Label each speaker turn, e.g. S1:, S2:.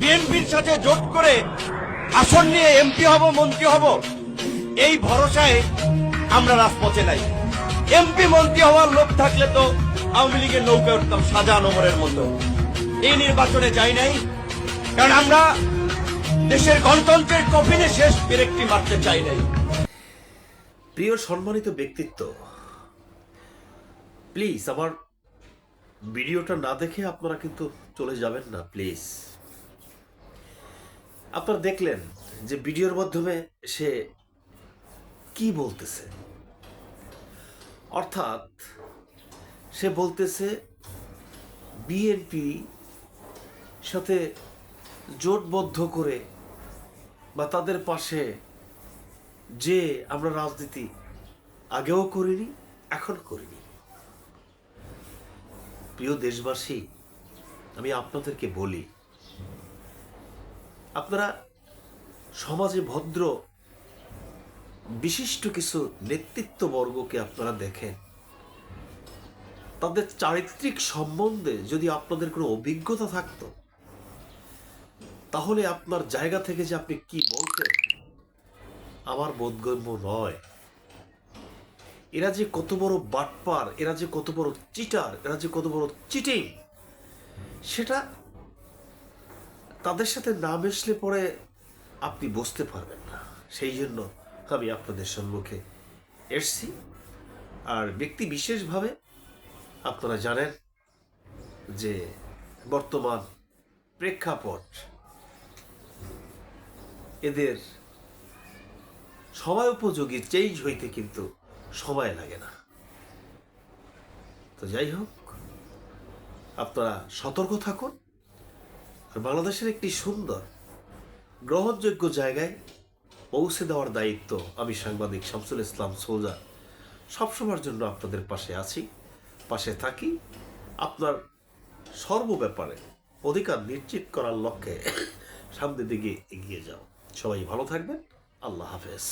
S1: বিএনপির সাথে জোট করে আসন নিয়ে এমপি হব, মন্ত্রী হব, এই ভরসায় আমরা রাজপথে নাই। এমপি মন্ত্রী হওয়ার লোভ থাকলে তো আওয়ামী লীগের নৌকায় উঠতাম শাহজাহান ওমরের মতো। এই নির্বাচনে যাই নাই, কারণ আমরা দেশের গণতন্ত্রের কফিনে শেষ পেরেকটি মারতে চাই নাই।
S2: প্রিয় সম্মানিত ব্যক্তিত্ব, প্লিজ আমার ভিডিওটা না দেখে আপনারা কিন্তু চলে যাবেন না, প্লিজ। আপনারা দেখলেন যে ভিডিওর মাধ্যমে সে কি বলতেছে, অর্থাৎ সে বলতেছে বিএনপি সাথে জোটবদ্ধ করে বা তাদের পাশে যে আমরা রাজনীতি আগেও করিনি, এখন করিনি। প্রিয় দেশবাসী, আমি আপনাদেরকে বলি, আপনারা সমাজে ভদ্র বিশিষ্ট কিছু নেতৃত্ববর্গকে আপনারা দেখেন, তাদের চারিত্রিক সম্বন্ধে যদি আপনাদের কোনো অভিজ্ঞতা থাকতো, তাহলে আপনার জায়গা থেকে যে আপনি কি বলতেন আমার বোধগম্য নয়। এরা যে কত বড় বাটপার, এরা যে কত বড় চিটার, এরা যে কত বড় চিটিং, সেটা তাদের সাথে না মিশলে পরে আপনি বুঝতে পারবেন না। সেই জন্য আমি আপনাদের সম্মুখে এসছি। আর ব্যক্তি বিশেষভাবে আপনারা জানেন যে বর্তমান প্রেক্ষাপট এদের সময় উপযোগী চেঞ্জ হইতে কিন্তু সময় লাগে না। তো যাই হোক, আপনারা সতর্ক থাকুন। আর বাংলাদেশের একটি সুন্দর গ্রহণযোগ্য জায়গায় পৌঁছে দেওয়ার দায়িত্ব আমি সাংবাদিক শামসুল ইসলাম সোজা সবসময়ের জন্য আপনাদের পাশে আছি, পাশে থাকি। আপনার সর্ব ব্যাপারে অধিকার নিশ্চিত করার লক্ষ্যে সামনের দিকে এগিয়ে যাও। সবাই ভালো থাকবেন। আল্লাহ হাফেজ।